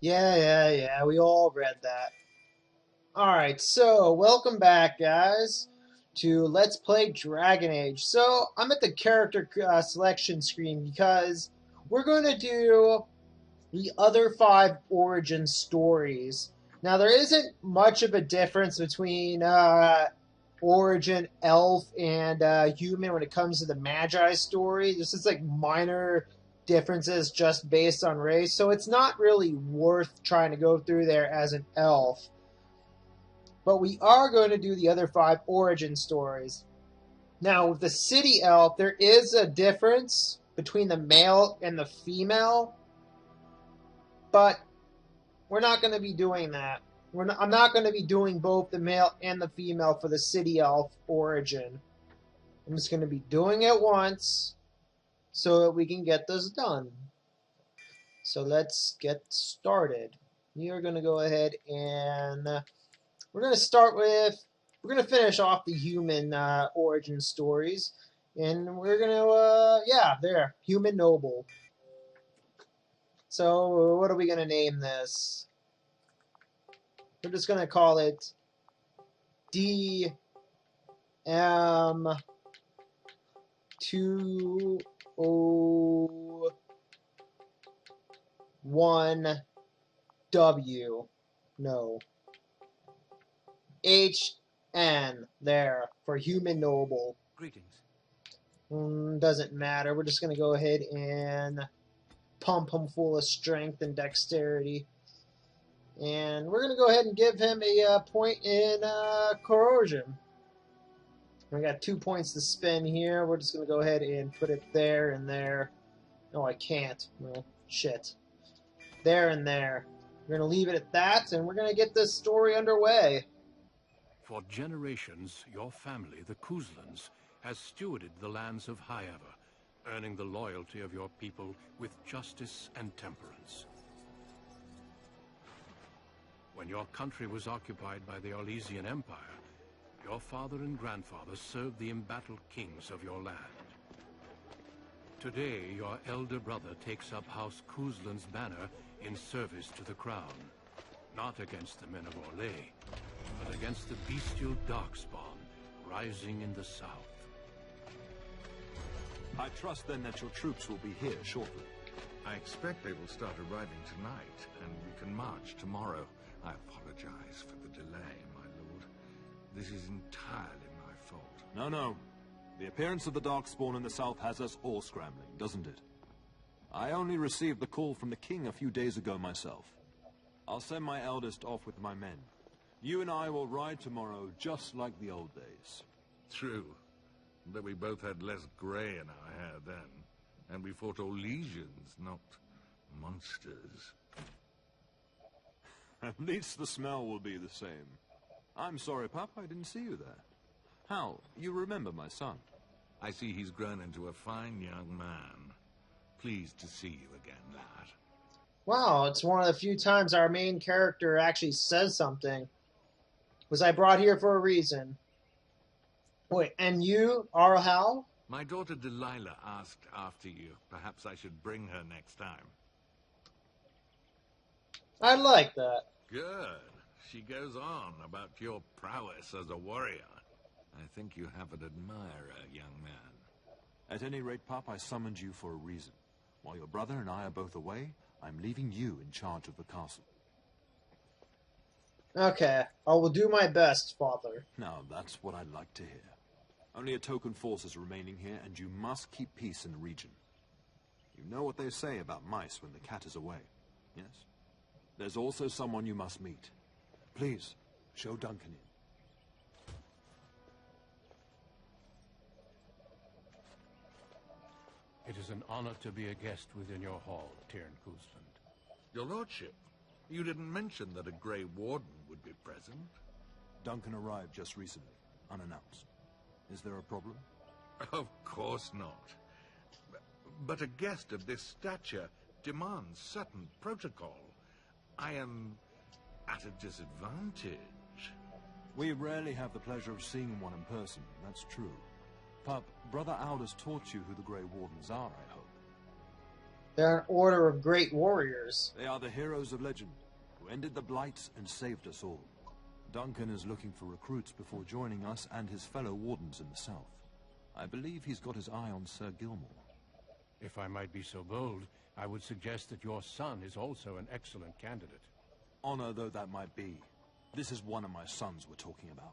Yeah. We all read that. Alright, so welcome back, guys, to Let's Play Dragon Age. So, I'm at the character selection screen because we're going to do the other five origin stories. Now, there isn't much of a difference between origin elf and human when it comes to the Magi story. This is like minor differences just based on race, so it's not really worth trying to go through there as an elf. But we are going to do the other five origin stories. Now, with the city elf, there is a difference between the male and the female, but we're not going to be doing that. I'm not going to be doing both the male and the female for the city elf origin. I'm just going to be doing it once so that we can get this done. So let's get started. We are going to go ahead and we're going to start with, we're going to finish off the human origin stories. And we're going to, Human Noble. So what are we going to name this? We're just going to call it DM201W. No. HN there for Human Noble. Greetings. Doesn't matter. We're just going to go ahead and pump him full of strength and dexterity. And we're going to go ahead and give him a point in corrosion. We got 2 points to spend here. We're just going to go ahead and put it there and there. No, I can't. Well, shit. There and there. We're going to leave it at that, and we're going to get this story underway. For generations, your family, the Kuzlans, has stewarded the lands of Highever, earning the loyalty of your people with justice and temperance. When your country was occupied by the Orlesian Empire, your father and grandfather served the embattled kings of your land. Today, your elder brother takes up House Kuzlan's banner in service to the crown, not against the men of Orlais, but against the bestial darkspawn rising in the south. I trust then that your troops will be here shortly. I expect they will start arriving tonight, and we can march tomorrow. I apologize for the delay, my lord. This is entirely my fault. No. The appearance of the Darkspawn in the south has us all scrambling, doesn't it? I only received the call from the king a few days ago myself. I'll send my eldest off with my men. You and I will ride tomorrow just like the old days. True, but we both had less grey in our hair then, and we fought Orlesians, not monsters. At least the smell will be the same. I'm sorry, Papa, I didn't see you there. Hal, you remember my son? I see he's grown into a fine young man. Pleased to see you again, lad. Wow, it's one of the few times our main character actually says something. Was I brought here for a reason? Wait, and you are Hal? My daughter Delilah asked after you. Perhaps I should bring her next time. I like that. Good. She goes on about your prowess as a warrior. I think you have an admirer, young man. At any rate, Pop, I summoned you for a reason. While your brother and I are both away, I'm leaving you in charge of the castle. Okay, I will do my best, Father. Now, that's what I'd like to hear. Only a token force is remaining here, and you must keep peace in the region. You know what they say about mice when the cat is away, yes? There's also someone you must meet. Please, show Duncan in. It is an honor to be a guest within your hall, Tyrn Kuzland. Your lordship, you didn't mention that a Grey Warden would be present. Duncan arrived just recently, unannounced. Is there a problem? Of course not. But a guest of this stature demands certain protocol. I am at a disadvantage. We rarely have the pleasure of seeing one in person, that's true. Pup, Brother Aldous taught you who the Grey Wardens are, I hope. They're an order of great warriors. They are the heroes of legend, who ended the Blights and saved us all. Duncan is looking for recruits before joining us and his fellow wardens in the south. I believe he's got his eye on Sir Gilmore. If I might be so bold, I would suggest that your son is also an excellent candidate. Honor though that might be, this is one of my sons we're talking about.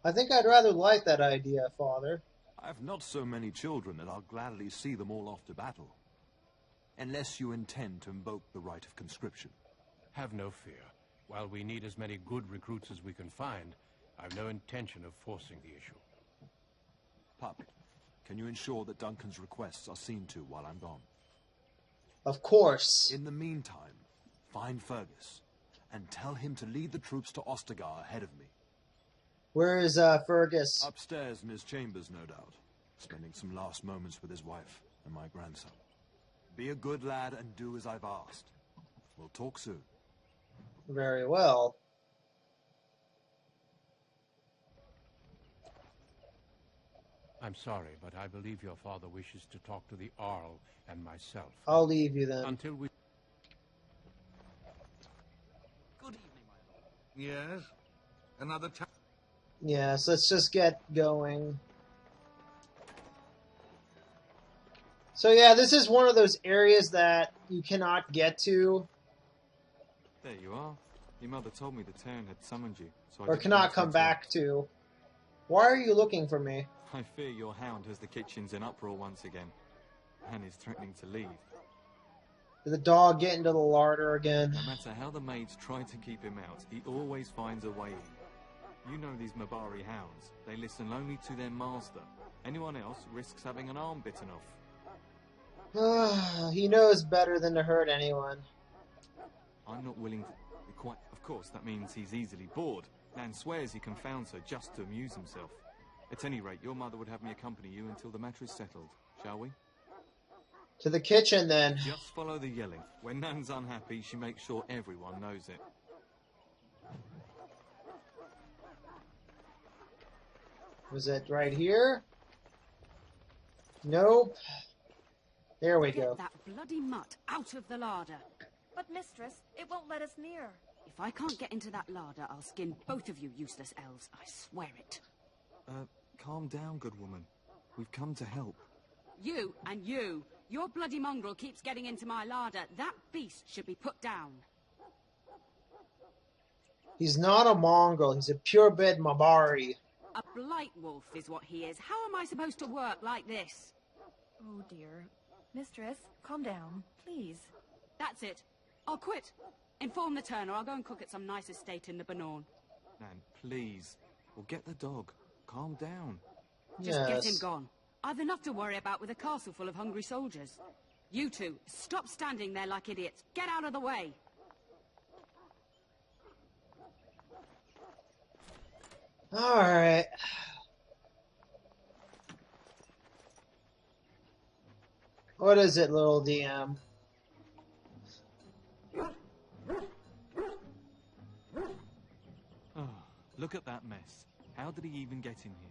I think I'd rather like that idea, Father. I've not so many children that I'll gladly see them all off to battle. Unless you intend to invoke the right of conscription. Have no fear. While we need as many good recruits as we can find, I've no intention of forcing the issue. Pup, can you ensure that Duncan's requests are seen to while I'm gone? Of course. In the meantime, find Fergus, and tell him to lead the troops to Ostagar ahead of me. Where is Fergus? Upstairs in his chambers, no doubt. Spending some last moments with his wife and my grandson. Be a good lad and do as I've asked. We'll talk soon. Very well. I'm sorry, but I believe your father wishes to talk to the Arl and myself. I'll leave you then. Until we... Good evening, my lord. Yes? Another time? Yes, let's just get going. So yeah, this is one of those areas that you cannot get to. There you are. Your mother told me the town had summoned you, so I Or didn't cannot know come to- back to. Why are you looking for me? I fear your hound has the kitchens in uproar once again, and is threatening to leave. Did the dog get into the larder again? No matter how the maids try to keep him out, he always finds a way in. You know these Mabari hounds. They listen only to their master. Anyone else risks having an arm bitten off. He knows better than to hurt anyone. I'm not willing to be quite... Of course, that means he's easily bored. Nan swears he confounds her just to amuse himself. At any rate, your mother would have me accompany you until the matter is settled. Shall we? To the kitchen then. Just follow the yelling. When Nan's unhappy, she makes sure everyone knows it. Was it right here? Nope. There we go. Get that bloody mutt out of the larder. But, mistress, it won't let us near. If I can't get into that larder, I'll skin both of you useless elves. I swear it. Calm down, good woman. We've come to help. You and you. Your bloody mongrel keeps getting into my larder. That beast should be put down. He's not a mongrel. He's a purebred Mabari. A blight wolf is what he is. How am I supposed to work like this? Oh, dear. Mistress, calm down, please. That's it. I'll quit. Inform the Turner. I'll go and cook at some nice estate in the Banorn. Nan, please. Or get the dog. Calm down. Just get him Yes. gone. I've enough to worry about with a castle full of hungry soldiers. You two, stop standing there like idiots. Get out of the way. Alright. What is it, little DM? Oh, look at that mess. How did he even get in here?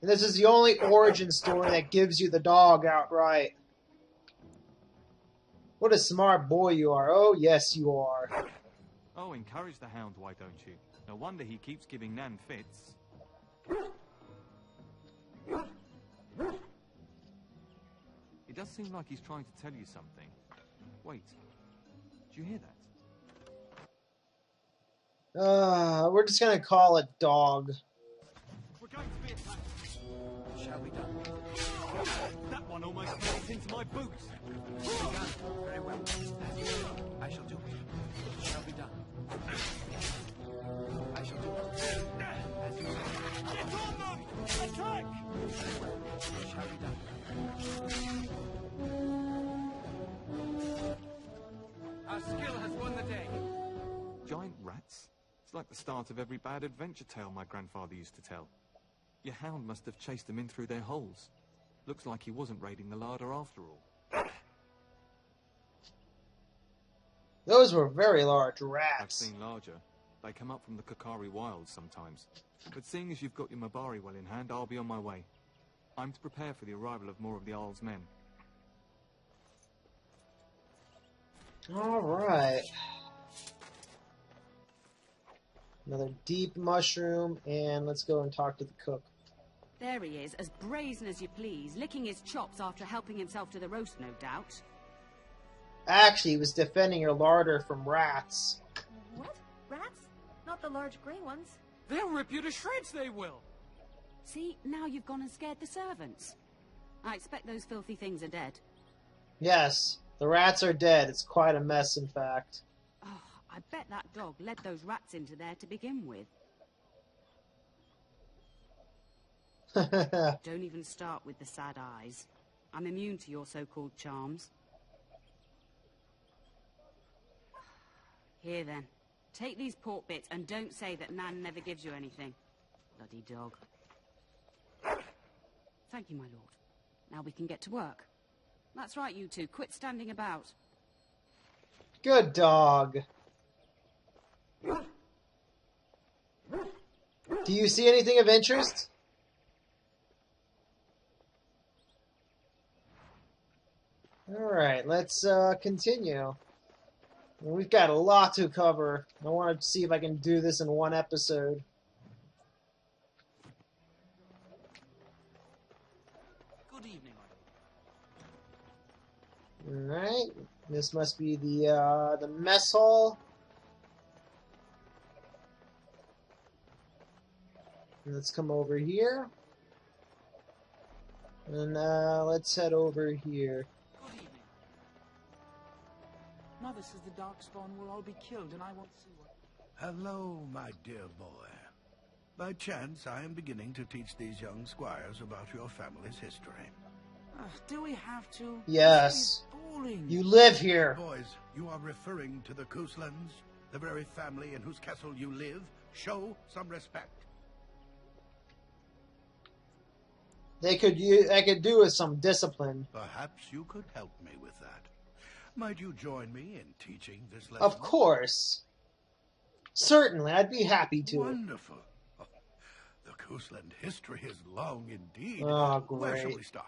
And this is the only origin story that gives you the dog outright. What a smart boy you are. Oh, yes, you are. Oh, encourage the hound, why don't you? No wonder he keeps giving Nan fits. It does seem like he's trying to tell you something. Wait, do you hear that? We're just gonna call it dog. We're going to be attacked. Shall we done? That one almost fell into my boots. Very well. As you say, I shall do it. Shall be done. I shall do it. As you say. Get on them! Attack! Very well. Shall be done. Our skill has won the day. Giant rats? It's like the start of every bad adventure tale my grandfather used to tell. Your hound must have chased them in through their holes. Looks like he wasn't raiding the larder after all. Those were very large I've rats. seen larger. They come up from the Kakari wilds sometimes. But seeing as you've got your Mabari well in hand, I'll be on my way. I'm to prepare for the arrival of more of the Arl's men. Alright. Another deep mushroom, and let's go and talk to the cook. There he is, as brazen as you please, licking his chops after helping himself to the roast, no doubt. Actually, he was defending your larder from rats. What? Rats? Not the large grey ones. They'll rip you to shreds, they will! See, now you've gone and scared the servants. I expect those filthy things are dead. Yes, the rats are dead. It's quite a mess, in fact. Oh, I bet that dog led those rats into there to begin with. Don't even start with the sad eyes. I'm immune to your so-called charms. Here then, take these pork bits and don't say that Nan never gives you anything. Bloody dog. Thank you, my lord. Now we can get to work. That's right, you two. Quit standing about. Good dog. Do you see anything of interest? Alright, let's continue. We've got a lot to cover. I want to see if I can do this in one episode. Good evening. Alright, this must be the mess hall. And let's come over here. And let's head over here. Good evening. Mother says the Darkspawn will all be killed, and I won't see what... Hello, my dear boy. By chance, I am beginning to teach these young squires about your family's history. Do we have to? Yes. This is boring. You live here. Boys, you are referring to the Couslands, the very family in whose castle you live. Show some respect. I could do with some discipline. Perhaps you could help me with that. Might you join me in teaching this lesson? Of course. Certainly, I'd be happy to. Wonderful. Oh, the Cousland history is long indeed. Oh, Where shall great. we start?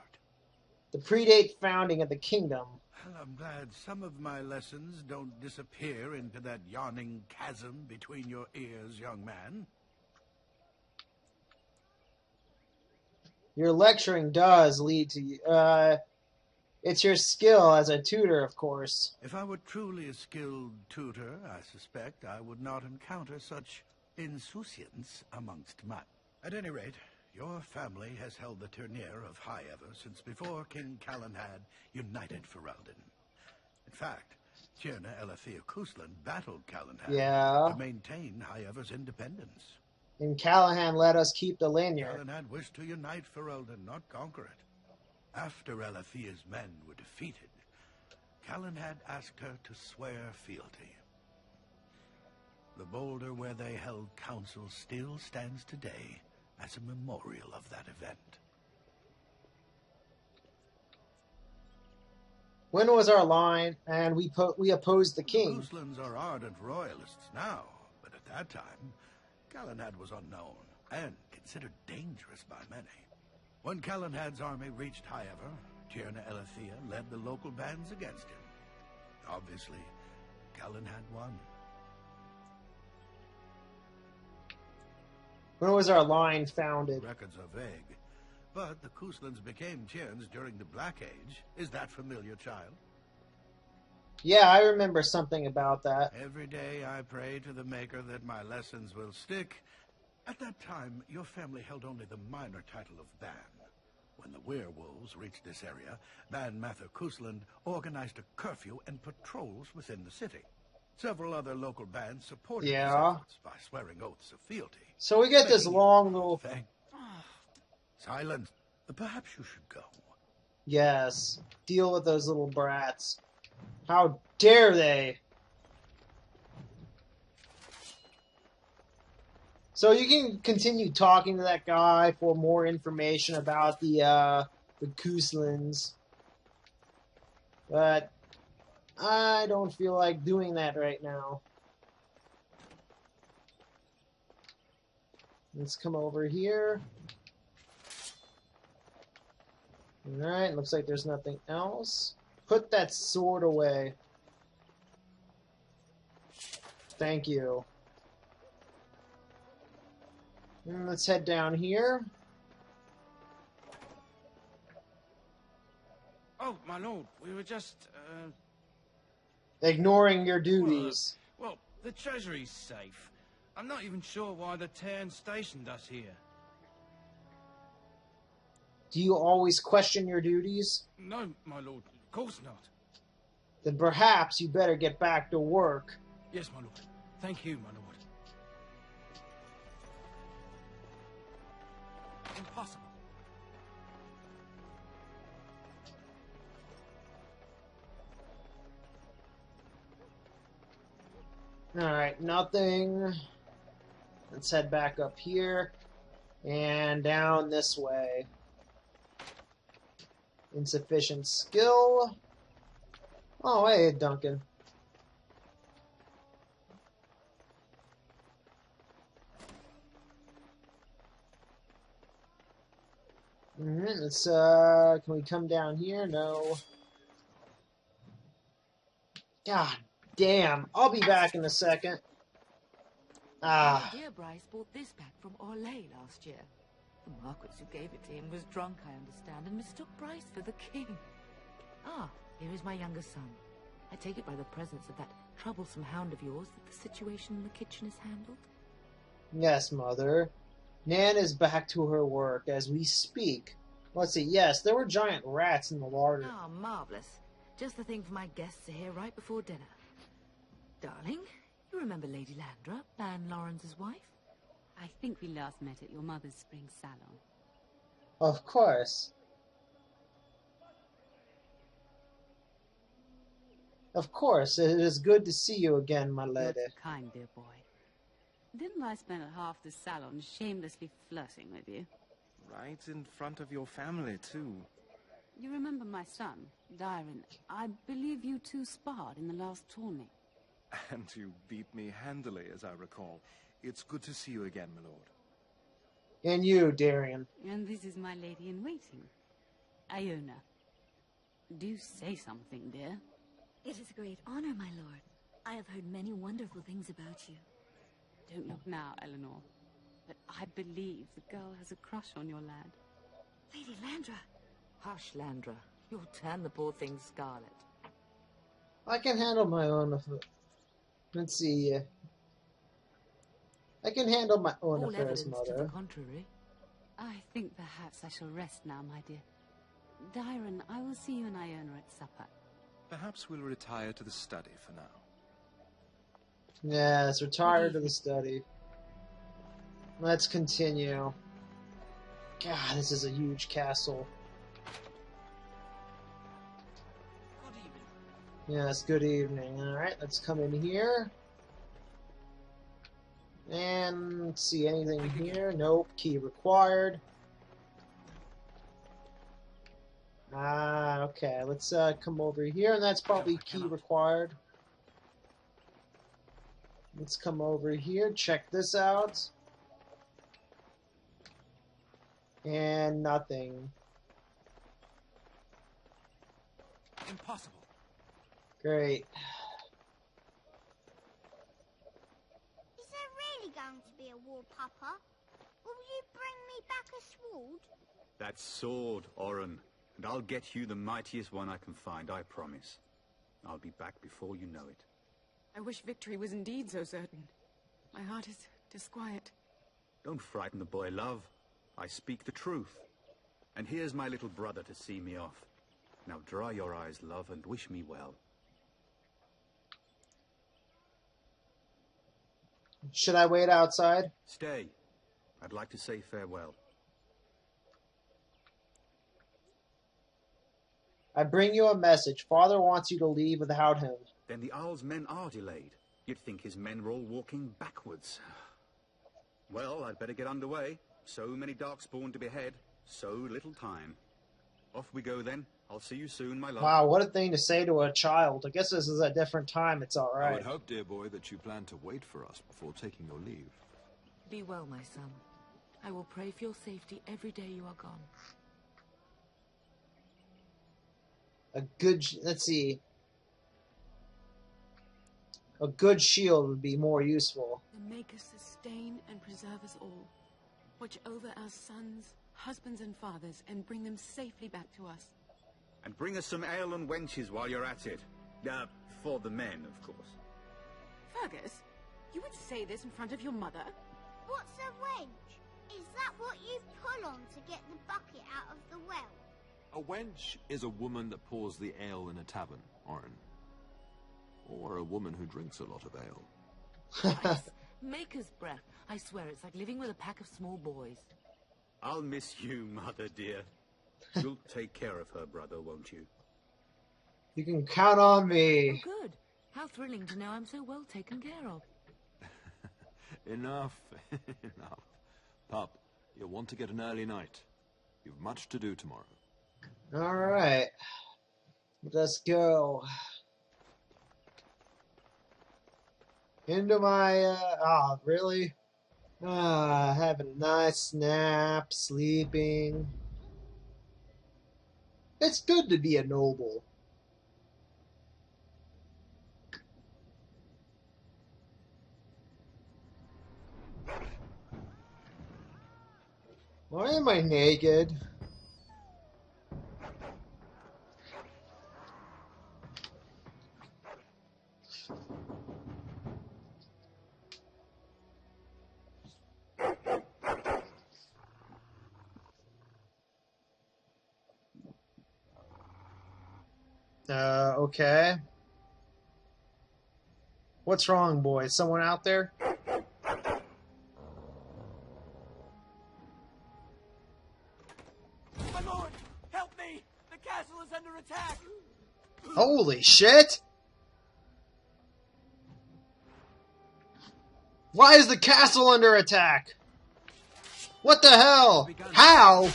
The predate founding of the kingdom. Well, I'm glad some of my lessons don't disappear into that yawning chasm between your ears, young man. Your lecturing does lead to it's your skill as a tutor, of course. If I were truly a skilled tutor, I suspect I would not encounter such insouciance amongst mine. At any rate, your family has held the tournure of High Ever since before King Calenhad united Ferelden. In fact, Tierna Elethea Cousland battled Calenhad to maintain High Ever's independence. And Callahan let us keep the lanyard. Calenhad wished to unite Ferelden, not conquer it. After Elethea's men were defeated, Calenhad asked her to swear fealty. The boulder where they held council still stands today as a memorial of that event. When was our line? And we opposed the king. The Couslands are ardent royalists now, but at that time, Calenhad was unknown and considered dangerous by many. When Calenhad's army reached High Ever, Tierna Elethea led the local bands against him. Obviously, Calenhad won. When was our line founded? Records are vague, but the Couslands became Tierns during the Black Age. Is that familiar, child? Yeah, I remember something about that. Every day I pray to the Maker that my lessons will stick. At that time, your family held only the minor title of Ban. When the werewolves reached this area, Ban Mather Cousland organized a curfew and patrols within the city. Several other local bands supported his efforts by swearing oaths of fealty. So we get this long little... Silence. Perhaps you should go. Yes. Deal with those little brats. How dare they? So you can continue talking to that guy for more information about the Couslands. But I don't feel like doing that right now. Let's come over here. Alright, looks like there's nothing else. Put that sword away. Thank you. And let's head down here. Oh, my lord, we were just, Ignoring your duties. Well, the treasury's safe. I'm not even sure why the Terran stationed us here. Do you always question your duties? No, my lord, of course not. Then perhaps you better get back to work. Yes, my lord. Thank you, my lord. Impossible. Alright, nothing. Let's head back up here. And down this way. Insufficient skill. Oh, hey, Duncan. Let's, can we come down here? No. God damn. I'll be back in a second. My dear Bryce bought this back from Orlais last year. The Marquis who gave it to him was drunk, I understand, and mistook Bryce for the king. Ah, here is my younger son. I take it by the presence of that troublesome hound of yours that the situation in the kitchen is handled? Yes, Mother. Nan is back to her work as we speak. Let's see, yes, there were giant rats in the larder. Ah, marvelous. Just the thing for my guests to hear right before dinner. Darling, you remember Lady Landra, Ban Lawrence's wife? I think we last met at your mother's spring salon. Of course. Of course, it is good to see you again, my lady. You're too kind, dear boy. Didn't I spend half the salon shamelessly flirting with you? Right in front of your family, too. You remember my son, Dyron. I believe you two sparred in the last tourney. And you beat me handily, as I recall. It's good to see you again, my lord. And you, Darian. And this is my lady-in-waiting, Iona. Do say something, dear. It is a great honor, my lord. I have heard many wonderful things about you. Don't look now, Eleanor. But I believe the girl has a crush on your lad. Lady Landra. Hush, Landra. You'll turn the poor thing scarlet. I can handle my own. Let's see. I can handle my own All affairs, evidence to the Mother. contrary. I think perhaps I shall rest now, my dear. Dyron, I will see you and Iona at supper. Perhaps we'll retire to the study for now. Yes, retire to the study. Let's continue. God, this is a huge castle. Good evening. Yes, good evening. Alright, let's come in here. And let's see, anything here? Nope, key required. Okay, let's come over here, and that's probably key required. Let's come over here, check this out. And nothing. Impossible. Great. Is there really going to be a war, Papa? Will you bring me back a sword? That sword, Oren. And I'll get you the mightiest one I can find, I promise. I'll be back before you know it. I wish victory was indeed so certain. My heart is disquiet. Don't frighten the boy, love. I speak the truth. And here's my little brother to see me off. Now dry your eyes, love, and wish me well. Should I wait outside? Stay. I'd like to say farewell. I bring you a message. Father wants you to leave without him. Then the Owl's men are delayed. You'd think his men were all walking backwards. Well, I'd better get underway. So many Darkspawn to behead, so little time. Off we go then. I'll see you soon, my love. Wow, what a thing to say to a child. I guess this is a different time. It's I alright. would hope, dear boy, that you plan to wait for us before taking your leave. Be well, my son. I will pray for your safety every day you are gone. A good, let's see. A good shield would be more useful. The Maker sustain and preserve us all. Watch over our sons, husbands and fathers, and bring them safely back to us. And bring us some ale and wenches while you're at it. For the men, of course. Fergus, you would say this in front of your mother? What's a wench? Is that what you pull on to get the bucket out of the well? A wench is a woman that pours the ale in a tavern, Orin. Or a woman who drinks a lot of ale. Nice. Maker's breath. I swear it's like living with a pack of small boys. I'll miss you, Mother dear. You'll take care of her, brother, won't you? You can count on Oh, me. good. How thrilling to know I'm so well taken care of. Enough. Enough. Pup, you'll want to get an early night. You've much to do tomorrow. Alright. Let's go. Into my, really? Having a nice nap, sleeping. It's good to be a noble. Why am I naked? Okay. What's wrong, boys? Someone out there? My lord, help me! The castle is under attack! Holy shit! Why is the castle under attack? What the hell? How? As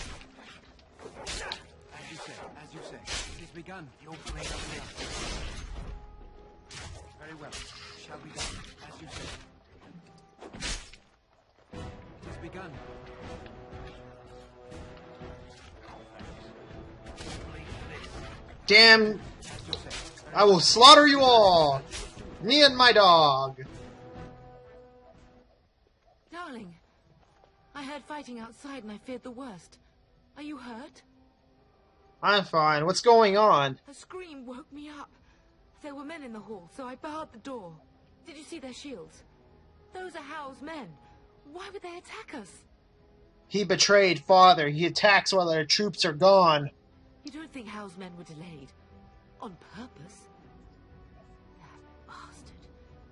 you say, it has begun. Your blade of the Very well. Shall be done, as you say. It has begun. Damn! I will slaughter you all! Me and my dog! Darling, I heard fighting outside and I feared the worst. Are you hurt? I'm fine. What's going on? A scream woke me up. There were men in the hall, so I barred the door. Did you see their shields? Those are Howe's men. Why would they attack us? He betrayed father. He attacks while their troops are gone. You don't think Howe's men were delayed? On purpose? That bastard.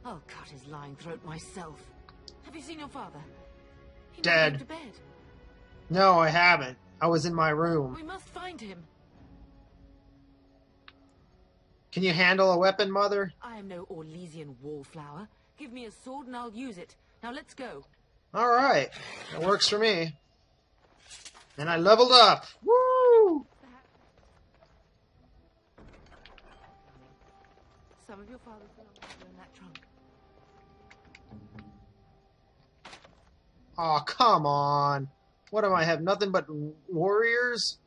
I'll cut his lying throat myself. Have you seen your father? He never Dead. went to bed. No, I haven't. I was in my room. We must find him. Can you handle a weapon, Mother? I am no Orlesian wallflower. Give me a sword and I'll use it. Now let's go. Alright. That works for me. And I leveled up. Woo! Some of your father's belongings are in that trunk. Aw, come on. What am I, have nothing but warriors?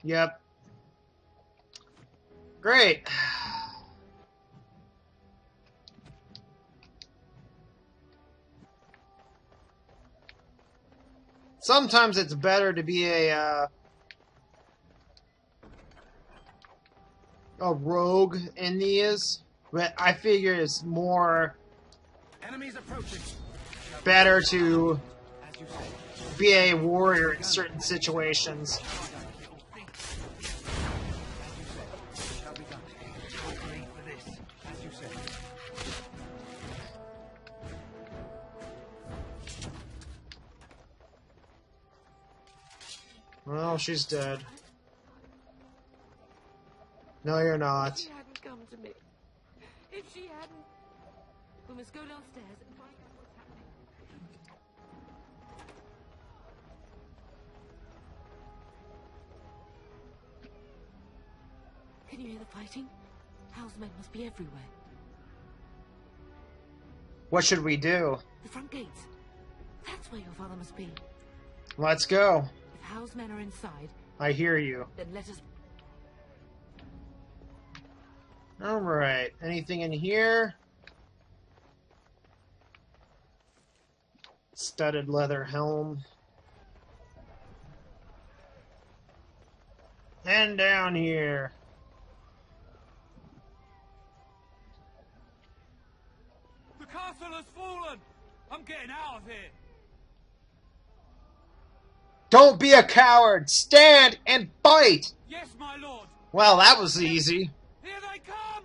Yep. Great. Sometimes it's better to be a rogue in these, but I figure it's more Enemies approaching. better to As you say. be a warrior in certain situations. Shall be done. Your blade for this, as you say. Well, she's dead. No, you're not. If she hadn't come to me. If she hadn't. We must go downstairs and find out what's happening. Can you hear the fighting? Howe's men must be everywhere. What should we do? The front gates. That's where your father must be. Let's go. If Hal's men are inside, I hear you. then let us... Alright, anything in here? Studded leather helm. And down here. The castle has fallen! I'm getting out of here! Don't be a coward! Stand and fight! Yes, my lord! Well, that was easy. Here they come!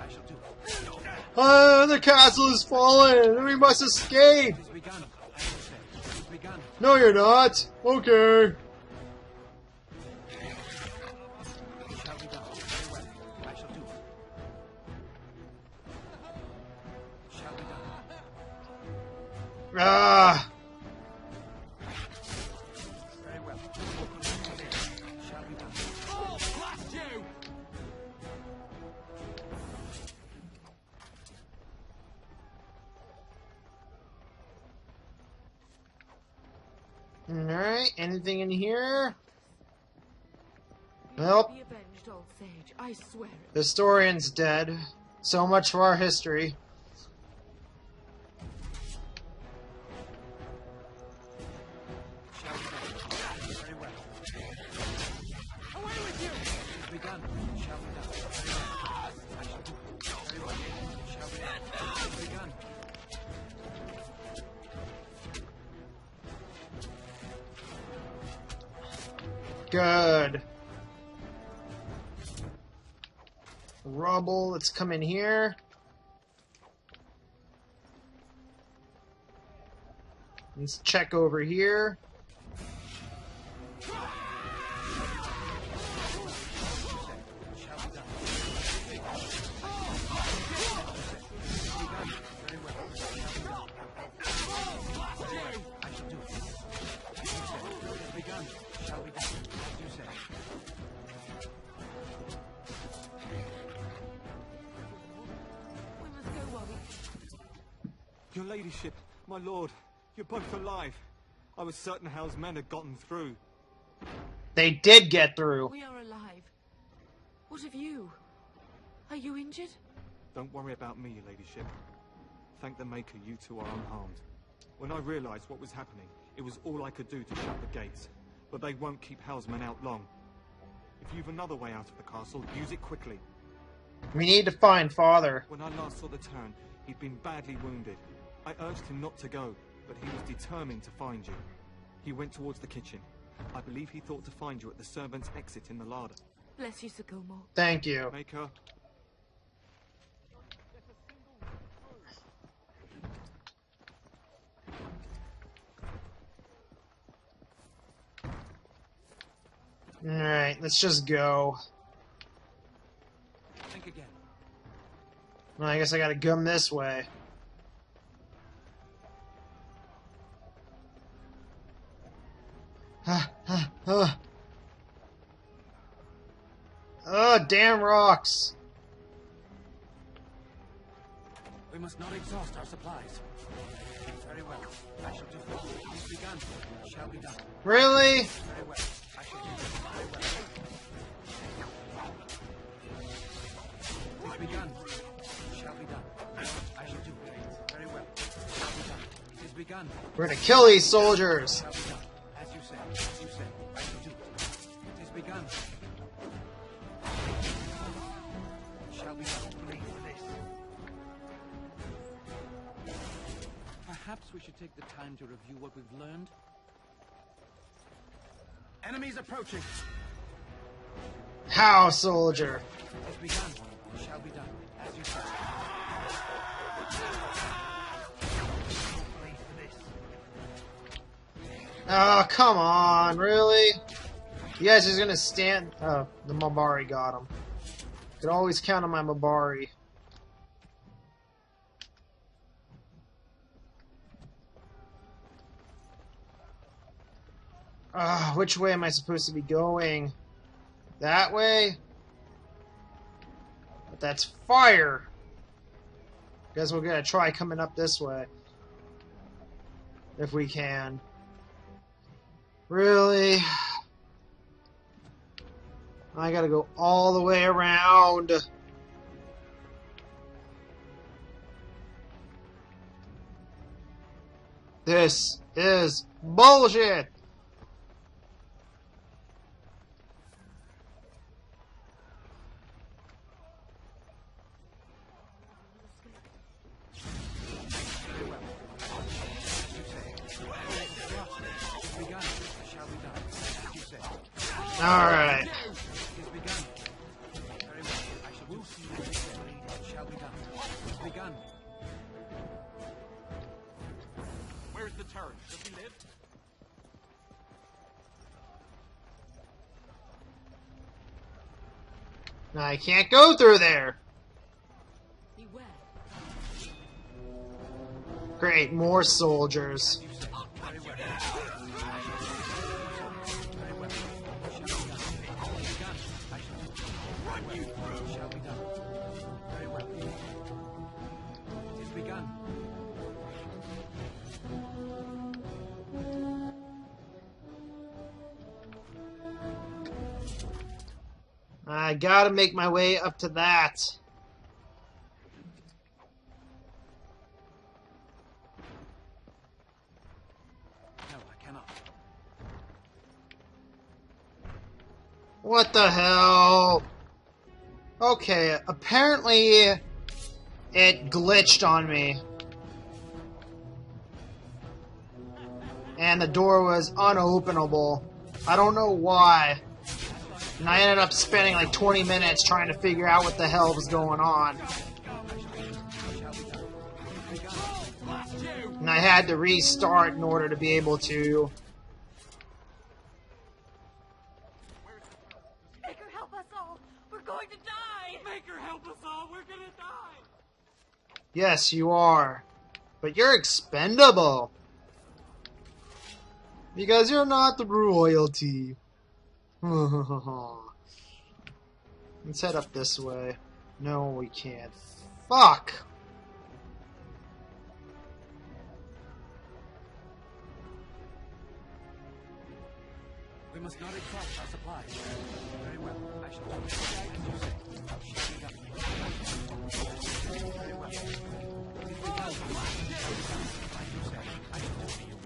I shall do it. The castle is fallen! We must escape! It has begun. I will say. It has begun. No, you're not. Okay. It shall be done. Very well. I shall do it. It shall be done. Ah! Very well. It shall be done. Oh, blast you! Alright, anything in here? Nope. Be avenged, old sage. I swear it. The historian's dead. So much for our history. Shall be done. Very well. Away with you! It has begun. It shall be done. Very well. I shall do it. Very well. It shall be done. It has begun. Good. Rubble, let's come in here. Let's check over here. Your ladyship, my lord, you're both alive. I was certain Hal's men had gotten through. They did get through. We are alive. What of you? Are you injured? Don't worry about me, your ladyship. Thank the Maker you two are unharmed. When I realized what was happening, it was all I could do to shut the gates. But they won't keep Hal's men out long. If you've another way out of the castle, use it quickly. We need to find Father. When I last saw the turn, he'd been badly wounded. I urged him not to go, but he was determined to find you. He went towards the kitchen. I believe he thought to find you at the servants' exit in the larder. Bless you, Sir Gilmore. Thank you. Maker. Alright, let's just go. Think again. Well, I guess I gotta come this way. Oh, damn rocks. We must not exhaust our supplies. Very well. I shall do it. It has begun. It shall be done. Really? Very well. I shall do it. Very well. It has begun. It shall be done. I shall do it. Very well. It shall be done. It has begun. We're gonna kill these soldiers. It shall be done. As you say. As you say. I shall do it. It has begun. It shall be done. Please for this. Perhaps we should take the time to review what we've learned. Enemies approaching. How, soldier? It has begun. It shall be done. As you say. Please for this. Oh, come on, really? You guys are gonna stand... Oh, the Mabari got him. Could always count on my Mabari. Which way am I supposed to be going? That way? that's fire. Guess we're gonna try coming up this way. If we can. Really? I gotta go all the way around. This is bullshit! Alright. Where's the turret? Does he live? I can't go through there. Great, more soldiers. I gotta make my way up to that. No, I cannot. What the hell? Okay, apparently it glitched on me. And the door was unopenable. I don't know why. And I ended up spending like 20 minutes trying to figure out what the hell was going on. And I had to restart in order to be able to... Maker, help us all! We're going to die! Maker, help us all! We're gonna die! Yes, you are. But you're expendable. Because you're not the royalty. Let's head up this way. No, we can't. Fuck! We must not exhaust our supplies. Very well. I shall do as you say. Shall be done. Very well. As you say. I shall do for you.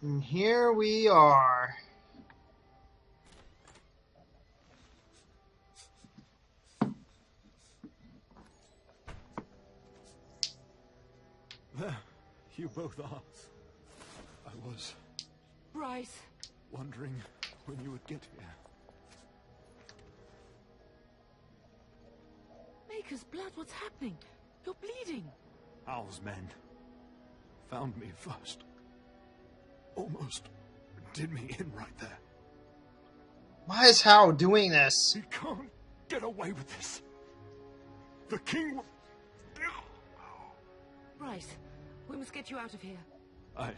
And here we are. There, you both are. I was Bryce. wondering when you would get here. Maker's blood, what's happening? You're bleeding. Hal's men found me first. Almost did me in right there. Why is Hal doing this? He can't get away with this. The king will... Bryce, we must get you out of here. I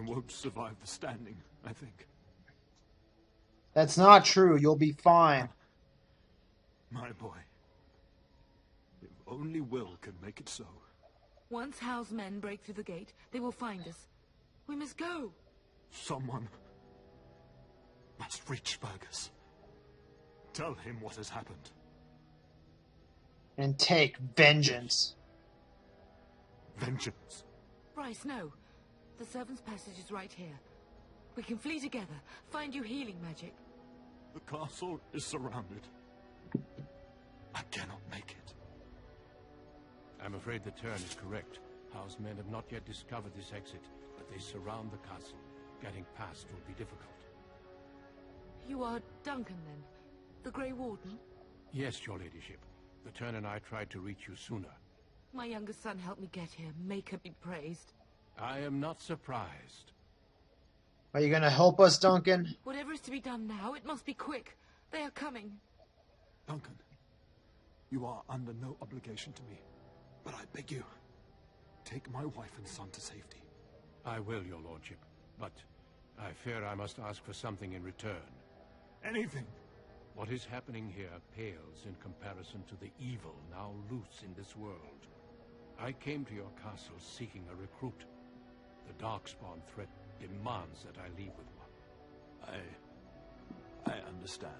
won't survive the standing, I think. That's not true. You'll be fine. My boy. If only Will can make it so. Once Hal's men break through the gate, they will find us. We must go. Someone must reach Fergus. Tell him what has happened. And take vengeance. Vengeance. Bryce, no. The servant's passage is right here. We can flee together, find you healing magic. The castle is surrounded. I cannot make it. I'm afraid the turn is correct. Howe's men have not yet discovered this exit, but they surround the castle. Getting past will be difficult. You are Duncan, then? The Grey Warden? Yes, your ladyship. The turn and I tried to reach you sooner. My youngest son helped me get here. Maker be praised. I am not surprised. Are you gonna help us, Duncan? Whatever is to be done now, it must be quick. They are coming. Duncan, You are under no obligation to me, but I beg you, take my wife and son to safety. I will, your lordship, but I fear I must ask for something in return. Anything! What is happening here pales in comparison to the evil now loose in this world. I came to your castle seeking a recruit. The Darkspawn threat demands that I leave with one. I understand.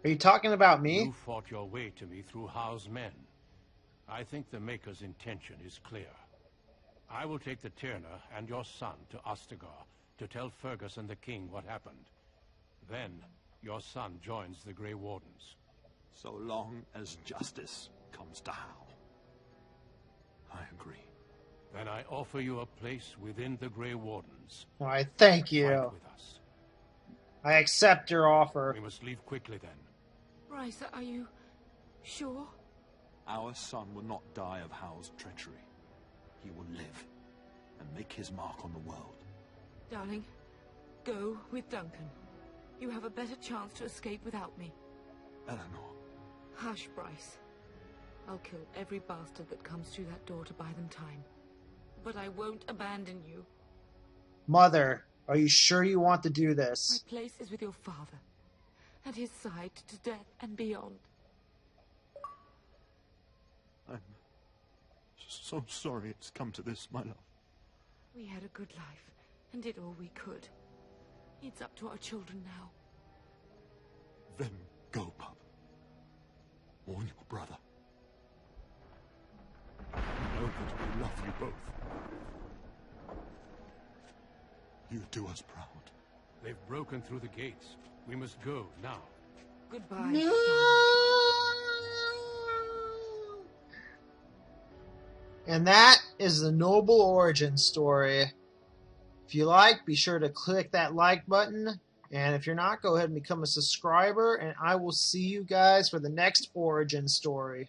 Are you talking about me? You fought your way to me through Howe's men. I think the Maker's intention is clear. I will take the Tyrna and your son to Ostagar to tell Fergus and the king what happened. Then, your son joins the Grey Wardens. So long as justice comes to Howe. I agree. Then I offer you a place within the Grey Wardens. I thank you. Fight with us. I accept your offer. We must leave quickly then. Bryce, are you sure? Our son will not die of Howe's treachery. He will live and make his mark on the world. Darling, go with Duncan. You have a better chance to escape without me. Eleanor. Hush, Bryce. I'll kill every bastard that comes through that door to buy them time. But I won't abandon you. Mother, are you sure you want to do this? My place is with your father. At his side to death and beyond. I'm so sorry it's come to this, my love. We had a good life and did all we could. It's up to our children now. Then go, pup. Warn your brother. Know that we love you both. You do us proud. They've broken through the gates. We must go now. Goodbye. No! And that is the Noble Origin story. If you like, be sure to click that like button. And if you're not, go ahead and become a subscriber. And I will see you guys for the next Origin story.